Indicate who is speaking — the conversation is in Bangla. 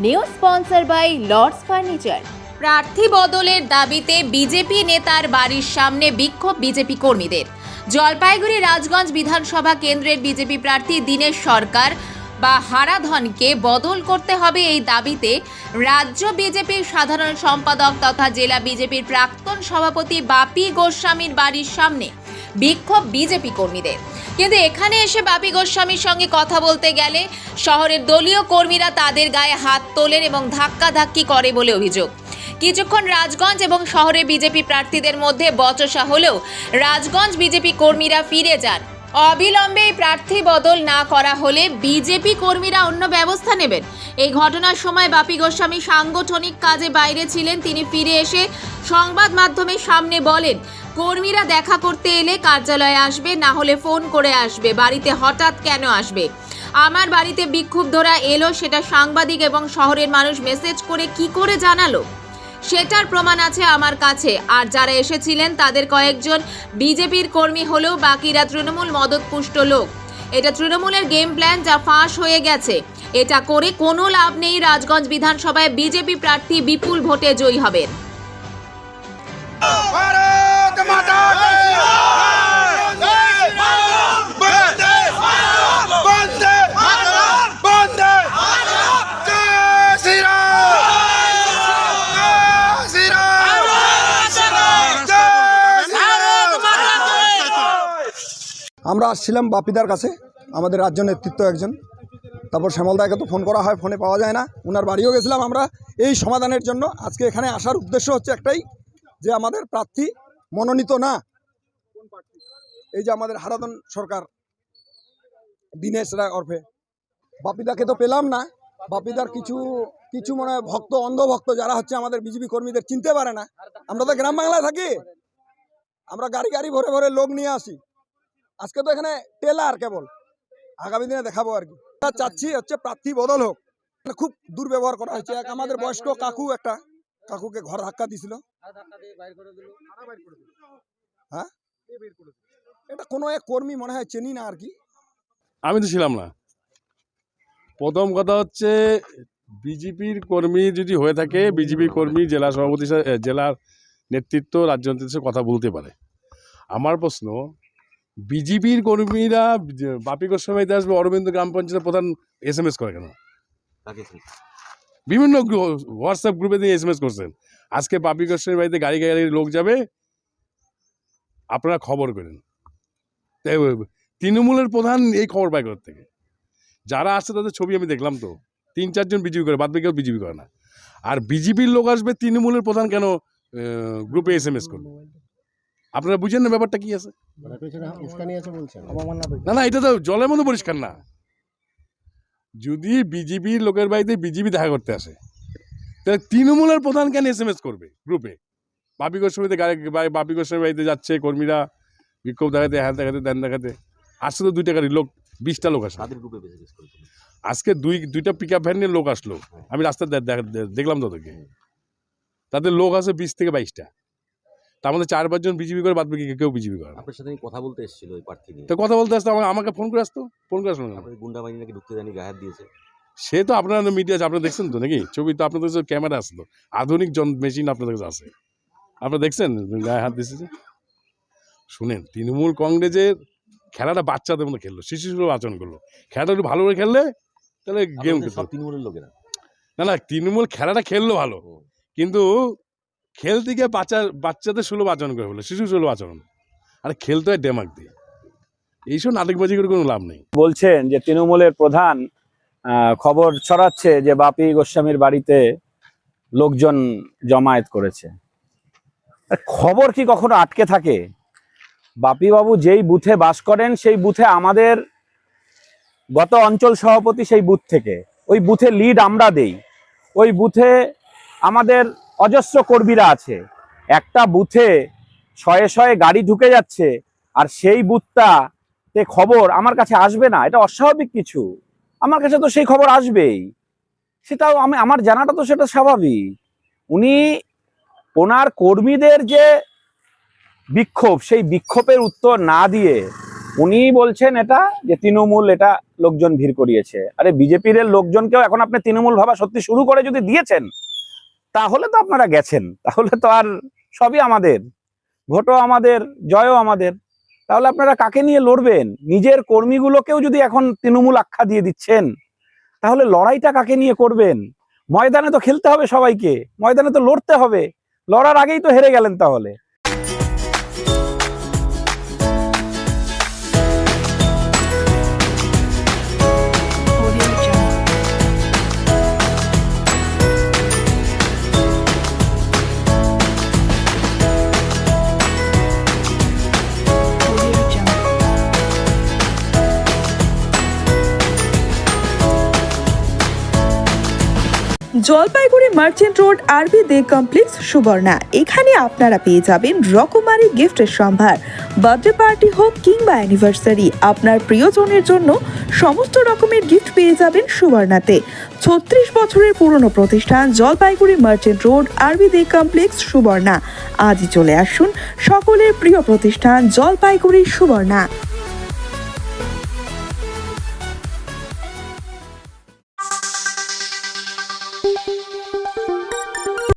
Speaker 1: New sponsor by Lords furniture.
Speaker 2: প্রার্থী বদলের দাবিতে বিজেপি নেতার বাড়ির সামনে বিক্ষোভ বিজেপি কর্মীদের। জলপাইগুড়ি রাজগঞ্জ বিধানসভা কেন্দ্রের বিজেপি প্রার্থী দীনেশ সরকার বা হারাধনকে বদল করতে হবে এই দাবিতে রাজ্য বিজেপির সাধারণ সম্পাদক তথা জেলা বিজেপির প্রাক্তন সভাপতি বাপি গোস্বামীর বাড়ির সামনে বিক্ষোভ বিজেপি কর্মীদের। কিন্তু এখানে এসে বাপি গোস্বামীর সঙ্গে কথা বলতে গেলে শহরের দলীয় কর্মীরা তাদের গায়ে হাত তোলেন এবং ধাক্কাধাক্কি করে বলে অভিযোগ। কিছুক্ষণ রাজগঞ্জ এবং শহরে বিজেপি প্রার্থীদের মধ্যে বচসা হলেও রাজগঞ্জ বিজেপি কর্মীরা ফিরে যান। অবিলম্বে এই প্রার্থী বদল না করা হলে বিজেপি কর্মীরা অন্য ব্যবস্থা নেবেন। এই ঘটনার সময় বাপি গোস্বামী সাংগঠনিক কাজে বাইরে ছিলেন। তিনি ফিরে এসে সংবাদ মাধ্যমের সামনে বলেন, কর্মীরা দেখা করতে এলে কার্যালয়ে আসবে, না হলে ফোন করে আসবে। বাড়িতে হঠাৎ কেন আসবে? আমার বাড়িতে বিক্ষুব্ধরা এলো, সেটা সাংবাদিক এবং শহরের মানুষ মেসেজ করে কি করে জানালো? সেটার প্রমাণ আছে আমার কাছে। আর যারা এসেছিলেন তাদের কয়েকজন বিজেপির কর্মী হলেও বাকিরা তৃণমূল মদতপুষ্ট লোক। এটা তৃণমূলের গেম প্ল্যান, যা ফাঁস হয়ে গেছে। এটা করে কোনো লাভ নেই। রাজগঞ্জ বিধানসভায় বিজেপি প্রার্থী বিপুল ভোটে জয়ী হবেন।
Speaker 3: আমরা আসছিলাম বাপিদার কাছে, আমাদের রাজ্য নেতৃত্ব একজন। তারপর শ্যামলদাকে তো ফোন করা হয়, ফোনে পাওয়া যায় না। ওনার বাড়িও গেছিলাম আমরা এই সমাধানের জন্য। আজকে এখানে আসার উদ্দেশ্য হচ্ছে একটাই, যে আমাদের প্রার্থী মনোনীত না। এই যে আমাদের হারাধন সরকার, দীনেশ রায় ওরফে বাপিদাকে তো পেলাম না। বাপিদার কিছু মনে হয় ভক্ত, অন্ধভক্ত যারা হচ্ছে আমাদের বিজেপি কর্মীদের চিনতে পারে না। আমরা তো গ্রাম বাংলায় থাকি, আমরা গাড়ি গাড়ি ভরে ভরে লোক নিয়ে আসি। আজকে তো এখানে টেলার কেবল, আগামী দিনে দেখাবো আর কি। চাচ্ছি হচ্ছে প্রার্থী বদল হোক। খুব দুর্ব্যবহার করা হয়েছে। এক আমাদের বয়স্ক কাকুকে ঘর ধাক্কা দিছিল। হ্যাঁ, এটা কোনো এক কর্মী মনে হয়, চেনি না আর কি।
Speaker 4: আমি তো ছিলাম না। প্রথম কথা হচ্ছে, বিজেপির কর্মী যদি হয়ে থাকে, বিজেপির কর্মী জেলা সভাপতি, জেলার নেতৃত্ব, রাজ্য নেতৃত্বের কথা বলতে পারে। আমার প্রশ্ন, বিজেপির কর্মীরা বাপি গোস্বামীতে আসবে, অরবিন্দ গ্রাম পঞ্চায়েতের প্রধান SMS করে কেন? বিভিন্ন হোয়াটসঅ্যাপ গ্রুপে দিয়ে SMS করছেন। আজকে বাপি গোস্বামীর বাড়িতে গাড়ি গাড়ি লোক যাবে, আপনারা খবর করেন। তৃণমূলের প্রধান এই খবর পায় কোথা থেকে? যারা আসছে তাদের ছবি আমি দেখলাম, তো 3-4 জন বিজেপি করে, বাদ বাকি কেউ বিজেপি করে না। আর বিজেপির লোক আসবে, তৃণমূলের প্রধান কেন গ্রুপে SMS করবে? আপনারা বুঝেন না ব্যাপারটা কি আছে? না, এটা তো জলের মতো পরিষ্কার না। যদি বিজেপির লোকের বাড়িতে বিজেপি দেখা করতে আসে, তাহলে তৃণমূলের প্রধান কেন SMS করবে গ্রুপে? বাপি গোস্বামীতে বাপি গোস্বামীর বাড়িতে যাচ্ছে কর্মীরা, বিক্ষোভ দেখাতে, হ্যাঁ দেখাতে, দেন দেখাতে। আসছে তো 2টা গাড়ির লোক, 20টা লোক আসে। আজকে দুইটা পিক আপ ভ্যান নিয়ে লোক আসলো। আমি রাস্তায় দেখলাম তাদেরকে। তাদের লোক আছে 20 থেকে 22টা। তার মধ্যে 4-5 জন বিজেপি করে, বাদ বাকি কেউ বিজেপি করে না।
Speaker 5: আপনার সাথে কথা বলতে এসেছিল ওই প্রার্থী নিয়ে?
Speaker 4: তো কথা বলতে আসতো, আমাকে ফোন করে আসতো। ফোন করে আসলো না।
Speaker 5: গুন্ডা বাহিনী নাকি ঢুকতে দেয়নি, গায়ে হাত দিয়েছে।
Speaker 4: সে তো আপনার মিডিয়া আছে, আপনারা দেখছেন তো নাকি? ছবি তো আপনাদের কাছে ক্যামেরা আসলো, আধুনিক মেশিন আপনাদের কাছে আছে, আপনারা দেখছেন গায়ে হাত দিয়েছে। শুনেন, তৃণমূল কংগ্রেসের খেলাটা বাচ্চাদের মতো খেললো, শিশুসুলভ আচরণ করলো। খেলাটা একটু ভালো করে খেললে তাহলে গেম
Speaker 5: সব তৃণমূলের লোকেরা
Speaker 4: না, তৃণমূল খেলাটা খেললো ভালো, কিন্তু খেলতে গিয়ে বাচ্চাদের সুলভ আচরণ করে ফেললো, শিশু সুলভ আচরণ। আর খেলতে হয় ডেমাক দিয়ে। এইসব নাটকবাজি করে কোনো লাভ নেই।
Speaker 6: বলছেন যে তৃণমূলের প্রধান খবর ছড়াচ্ছে যে বাপি গোস্বামীর বাড়িতে লোকজন জমায়েত করেছে। খবর কি কখনো আটকে থাকে? বাপি বাবু যেই বুথে বাস করেন, সেই বুথে আমাদের গত অঞ্চল সভাপতি, সেই বুথ থেকে ওই বুথে লিড আমরা দেই। ওই বুথে আমাদের অজস্র কর্মীরা আছে। একটা বুথে 100 গাড়ি ঢুকে যাচ্ছে, আর সেই বুথটাতে খবর আমার কাছে আসবে না, এটা অস্বাভাবিক কিছু। আমার কাছে তো সেই খবর আসবেই, সেটাও আমার জানাটা তো সেটা স্বাভাবিক। উনি ওনার কর্মীদের যে বিক্ষোভ, সেই বিক্ষোভের উত্তর না দিয়ে উনি বলছেন এটা যে তৃণমূল এটা লোকজন ভিড় করিয়েছে। আরে বিজেপির লোকজনকেও এখন আপনি তৃণমূল ভাবা সত্যি শুরু করে যদি দিয়েছেন, তাহলে তো আপনারা গেছেন, তাহলে তো আর সবই আমাদের, ভোটও আমাদের, জয়ও আমাদের। তাহলে আপনারা কাকে নিয়ে লড়বেন? নিজের কর্মীগুলোকেও যদি এখন তৃণমূল আখ্যা দিয়ে দিচ্ছেন, তাহলে লড়াইটা কাকে নিয়ে করবেন? ময়দানে তো খেলতে হবে সবাইকে, ময়দানে তো লড়তে হবে, লড়ার আগেই তো হেরে গেলেন তাহলে।
Speaker 7: জলপাইগুড়ি মার্চেন্ট রোড আরবি দে কমপ্লেক্স সুবর্ণা। এখানে আপনারা পেয়ে যাবেন রকমারি গিফটের সম্ভার। বার্থডে পার্টি হোক কিংবা অ্যানিভার্সারি, আপনার প্রিয়জনের জন্য সমস্ত রকমের গিফট পেয়ে যাবেন সুবর্ণাতে। 36 বছরের পুরনো প্রতিষ্ঠান জলপাইগুড়ি মার্চেন্ট রোড আরবি দে কমপ্লেক্স সুবর্ণা। আজই চলে আসুন সকলের প্রিয় প্রতিষ্ঠান জলপাইগুড়ি সুবর্ণা।